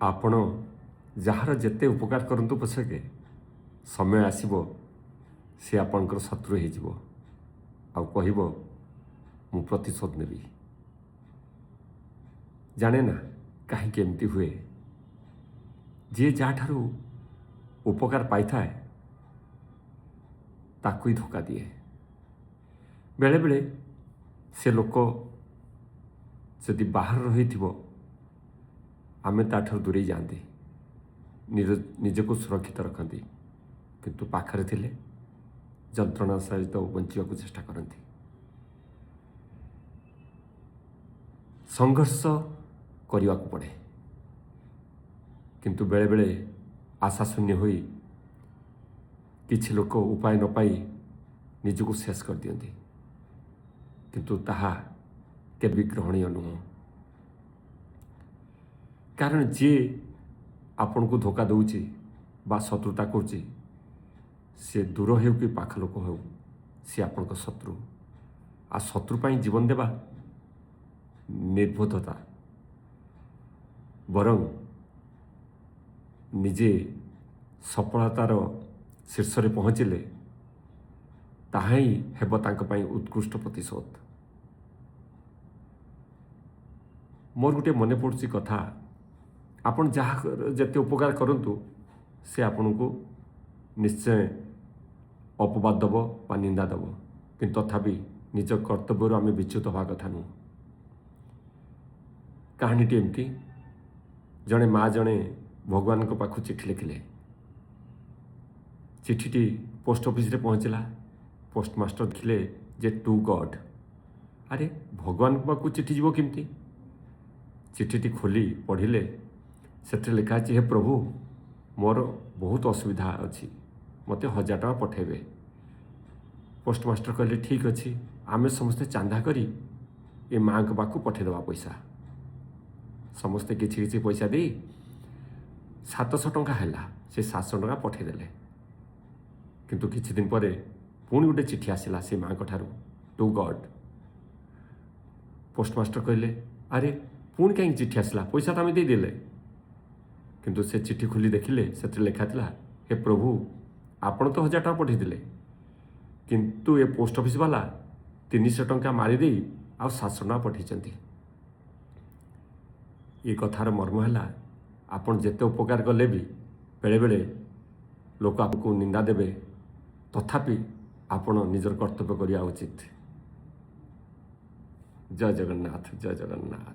ଆପଣ ଯାହାର ଯେତେ ଉପକାର କରନ୍ତୁ ପଛକେ ସମୟ ଆସିବ ସେ ଆପଣଙ୍କର ଶତ୍ରୁ ହେଇଯିବ ଆଉ କହିବ ମୁଁ ପ୍ରତିଶୋଧ ନେବି। ଜାଣେ ନା କାହିଁକି ଏମିତି ହୁଏ। ଯିଏ ଯାହାଠାରୁ ଉପକାର ପାଇଥାଏ ତାକୁ ହିଁ ଧୋକା ଦିଏ। ବେଳେବେଳେ ସେ ଲୋକ ଯଦି ବାହାରେ ରହିଥିବ ଆମେ ତାଠାରୁ ଦୂରେଇ ଯାଆନ୍ତି, ନିଜକୁ ସୁରକ୍ଷିତ ରଖନ୍ତି, କିନ୍ତୁ ପାଖରେ ଥିଲେ ଯନ୍ତ୍ରଣା ସହିତ ବଞ୍ଚିବାକୁ ଚେଷ୍ଟା କରନ୍ତି। ସଂଘର୍ଷ କରିବାକୁ ପଡ଼େ, କିନ୍ତୁ ବେଳେବେଳେ ଆଶାଶୂନ୍ୟ ହୋଇ କିଛି ଲୋକ ଉପାୟ ନ ପାଇ ନିଜକୁ ଶେଷ କରିଦିଅନ୍ତି, କିନ୍ତୁ ତାହା କେବେ ଗ୍ରହଣୀୟ ନୁହଁ। କାରଣ ଯିଏ ଆପଣଙ୍କୁ ଧୋକା ଦେଉଛି ବା ଶତ୍ରୁତା କରୁଛି ସେ ଦୂର ହେଉ କି ପାଖ ଲୋକ ହେଉ ସେ ଆପଣଙ୍କ ଶତ୍ରୁ। ଆଉ ଶତ୍ରୁ ପାଇଁ ଜୀବନ ଦେବା ନିର୍ବୁଦ୍ଧତା। ବରଂ ନିଜେ ସଫଳତାର ଶୀର୍ଷରେ ପହଞ୍ଚିଲେ ତାହା ହିଁ ହେବ ତାଙ୍କ ପାଇଁ ଉତ୍କୃଷ୍ଟ ପ୍ରତିଶୋଧ। ମୋର ଗୋଟିଏ ମନେ ପଡ଼ୁଛି କଥା, ଆପଣ ଯାହା ଯେତେ ଉପକାର କରନ୍ତୁ ସେ ଆପଣଙ୍କୁ ନିଶ୍ଚୟ ଅପବାଦ ଦେବ ବା ନିନ୍ଦା ଦେବ, କିନ୍ତୁ ତଥାପି ନିଜ କର୍ତ୍ତବ୍ୟରୁ ଆମେ ବିଚ୍ୟୁତ ହେବା କଥା ନୁହଁ। କାହାଣୀଟି ଏମିତି, ଜଣେ ମା ଜଣେ ଭଗବାନଙ୍କ ପାଖକୁ ଚିଠି ଲେଖିଲେ। ଚିଠିଟି ପୋଷ୍ଟ ଅଫିସରେ ପହଞ୍ଚିଲା। ପୋଷ୍ଟମାଷ୍ଟର ଦେଖିଲେ ଯେ ଟୁ ଗଡ୍। ଆରେ ଭଗବାନଙ୍କ ପାଖକୁ ଚିଠି ଯିବ କେମିତି? ଚିଠିଟି ଖୋଲି ପଢ଼ିଲେ ସେଥିରେ ଲେଖା ଅଛି, ହେ ପ୍ରଭୁ ମୋର ବହୁତ ଅସୁବିଧା ଅଛି, ମୋତେ 1000 ଟଙ୍କା ପଠାଇବେ। ପୋଷ୍ଟମାଷ୍ଟର କହିଲେ ଠିକ୍ ଅଛି, ଆମେ ସମସ୍ତେ ଚାନ୍ଦା କରି ଏ ମାଆଙ୍କ ପାଖକୁ ପଠାଇଦେବା ପଇସା। ସମସ୍ତେ କିଛି କିଛି ପଇସା ଦେଇ 700 ଟଙ୍କା ହେଲା। ସେ 700 ଟଙ୍କା ପଠାଇଦେଲେ। କିନ୍ତୁ କିଛି ଦିନ ପରେ ପୁଣି ଗୋଟେ ଚିଠି ଆସିଲା ସେ ମାଆଙ୍କ ଠାରୁ, ଟୁ ଗଡ୍। ପୋଷ୍ଟମାଷ୍ଟର କହିଲେ ଆରେ ପୁଣି କାହିଁକି ଚିଠି ଆସିଲା, ପଇସା ତ ଆମେ ଦେଇଦେଲେ। କିନ୍ତୁ ସେ ଚିଠି ଖୋଲି ଦେଖିଲେ ସେଥିରେ ଲେଖା ଥିଲା, ହେ ପ୍ରଭୁ ଆପଣ ତ 1000 ଟଙ୍କା ପଠାଇଥିଲେ, କିନ୍ତୁ ଏ ପୋଷ୍ଟ ଅଫିସ ବାଲା 300 ଟଙ୍କା ମାରିଦେଇ ଆଉ 700 ଟଙ୍କା ପଠାଇଛନ୍ତି। ଏ କଥାର ମର୍ମ ହେଲା, ଆପଣ ଯେତେ ଉପକାର କଲେ ବି ବେଳେବେଳେ ଲୋକ ଆପଣଙ୍କୁ ନିନ୍ଦା ଦେବେ, ତଥାପି ଆପଣ ନିଜର କର୍ତ୍ତବ୍ୟ କରିବା ଉଚିତ। ଜୟ ଜଗନ୍ନାଥ, ଜୟ ଜଗନ୍ନାଥ।